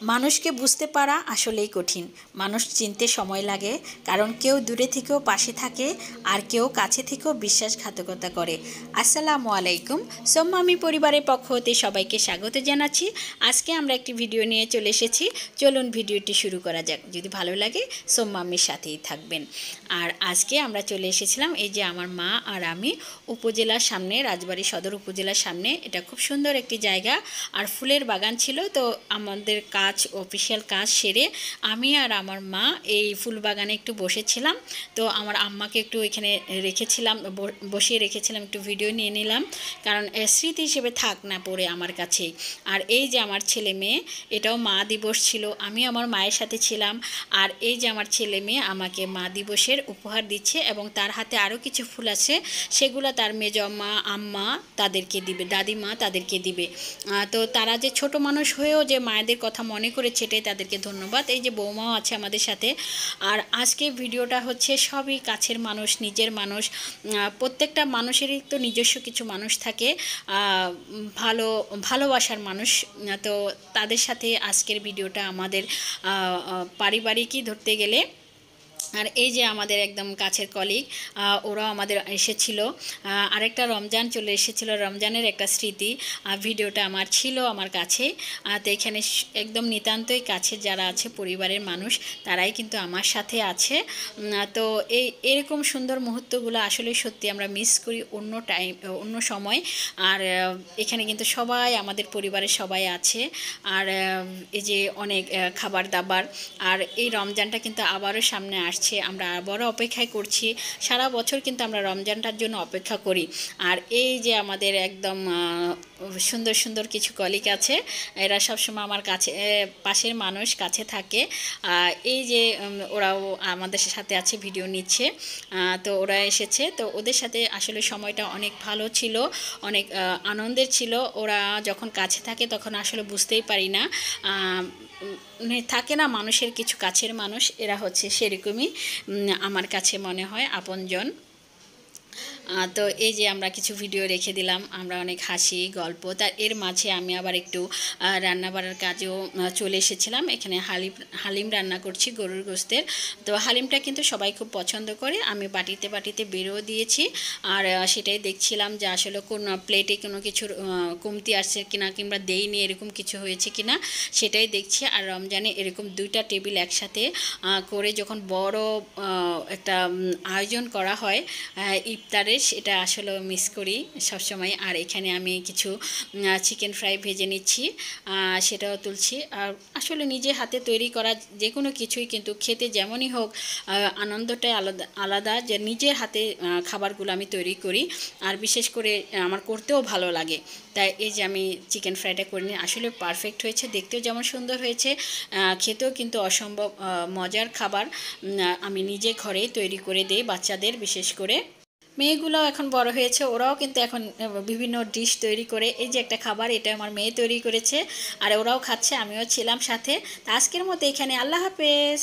মানুষকে বুঝতে পারা আসলেই কঠিন। মানুষ চিনতে সময় লাগে, কারণ কেউ দূরে থেকেও পাশে থাকে, আর কেউ কাছে থেকেও বিশ্বাসঘাতকতা করে। আসসালামু আলাইকুম। সোম্মামি পরিবারের পক্ষ হতে সবাইকে স্বাগত জানাচ্ছি। আজকে আমরা একটি ভিডিও নিয়ে চলে এসেছি। চলুন ভিডিওটি শুরু করা যাক। যদি ভালো লাগে সোম্মামির সাথেই থাকবেন। আর আজকে আমরা চলে এসেছিলাম, এই যে আমার মা আর আমি, উপজেলার সামনে, রাজবাড়ী সদর উপজেলার সামনে। এটা খুব সুন্দর একটি জায়গা, আর ফুলের বাগান ছিল। তো আমাদের অফিসিয়াল কাজ সেরে আমি আর আমার মা এই ফুল বাগানে একটু বসেছিলাম। তো আমার আম্মাকে একটু এখানে রেখেছিলাম, বসিয়ে রেখেছিলাম, একটু ভিডিও নিয়ে নিলাম, কারণ স্মৃতি হিসেবে থাক না পড়ে আমার কাছেই। আর এই যে আমার ছেলে মেয়ে, এটাও মা দিবস ছিল, আমি আমার মায়ের সাথে ছিলাম। আর এই যে আমার ছেলে মেয়ে আমাকে মা দিবসের উপহার দিচ্ছে, এবং তার হাতে আরও কিছু ফুল আছে, সেগুলো তার মেজম্মা, আম্মা তাদেরকে দিবে, দাদিমা তাদেরকে দিবে। তো তারা যে ছোট মানুষ হয়েও যে মায়েদের কথা মনে করেছে, এটাই তাদেরকে ধন্যবাদ। এই যে বৌমাও আছে আমাদের সাথে। আর আজকে ভিডিওটা হচ্ছে সবই কাছের মানুষ, নিজের মানুষ। প্রত্যেকটা মানুষেরই তো নিজস্ব কিছু মানুষ থাকে, ভালোবাসার মানুষ। তো তাদের সাথে আজকের ভিডিওটা আমাদের পারিবারিকই ধরতে গেলে। আর এই যে আমাদের একদম কাছের কলিগ, ওরাও আমাদের এসেছিল। আরেকটা রমজান চলে এসেছিল, রমজানের একটা স্মৃতি ভিডিওটা আমার ছিল আমার কাছে। তো এখানে একদম নিতান্তই কাছে যারা আছে পরিবারের মানুষ, তারাই কিন্তু আমার সাথে আছে। তো এরকম সুন্দর মুহূর্তগুলো আসলে সত্যি আমরা মিস করি অন্য সময়। আর এখানে কিন্তু সবাই, আমাদের পরিবারের সবাই আছে। আর এই যে অনেক খাবার দাবার। আর এই রমজানটা কিন্তু আবারও সামনে আসছে, আমরা আবারও অপেক্ষায় করছি। সারা বছর কিন্তু আমরা রমজানটার জন্য অপেক্ষা করি। আর এই যে আমাদের একদম সুন্দর সুন্দর কিছু কলিগ আছে, এরা সবসময় আমার কাছে, পাশের মানুষ, কাছে থাকে। এই যে ওরাও আমাদের সাথে আছে, ভিডিও নিচ্ছে। তো ওরা এসেছে, তো ওদের সাথে আসলে সময়টা অনেক ভালো ছিল, অনেক আনন্দের ছিল। ওরা যখন কাছে থাকে তখন আসলে বুঝতেই পারি না, থাকে না মানুষের কিছু কাছের মানুষ, এরা হচ্ছে সেরকমই আমার কাছে মনে হয় আপনজন। তো এই যে আমরা কিছু ভিডিও রেখে দিলাম, আমরা অনেক হাসি গল্প। তার এর মাঝে আমি আবার একটু রান্না বাড়ার কাজেও চলে এসেছিলাম। এখানে হালিম রান্না করছি, গরুর গোশতের। তো হালিমটা কিন্তু সবাই খুব পছন্দ করে, আমি বাটিতে বাটিতে বেরও দিয়েছি। আর সেটাই দেখছিলাম যে আসলে কোন প্লেটে কোনো কিছুর কমতি আসছে কিনা, কিংবা দেইনি এরকম কিছু হয়েছে কিনা, সেটাই দেখছি। আর রমজানে এরকম 2টা টেবিল একসাথে করে যখন বড় একটা আয়োজন করা হয় ইফতারের, এটা আসলে মিস করি সবসময়। আর এখানে আমি কিছু চিকেন ফ্রাই ভেজে নিচ্ছি, সেটাও তুলছি। আর আসলে নিজে হাতে তৈরি করা যে কোনো কিছুই কিন্তু খেতে যেমনই হোক, আনন্দটাই আলাদা আলাদা, যে নিজের হাতে খাবারগুলো আমি তৈরি করি। আর বিশেষ করে আমার করতেও ভালো লাগে। তাই এই যে আমি চিকেন ফ্রাইটা করে নিই, আসলে পারফেক্ট হয়েছে, দেখতেও যেমন সুন্দর হয়েছে, খেতেও কিন্তু অসম্ভব মজার খাবার। আমি নিজে ঘরেই তৈরি করে দিই বাচ্চাদের, বিশেষ করে। মেয়েগুলোও এখন বড় হয়েছে, ওরাও কিন্তু এখন বিভিন্ন ডিশ তৈরি করে। এই যে একটা খাবার, এটা আমার মেয়ে তৈরি করেছে, আর ওরাও খাচ্ছে, আমিও ছিলাম সাথে। তা আজকের মতো এখানে, আল্লাহ হাফেজ।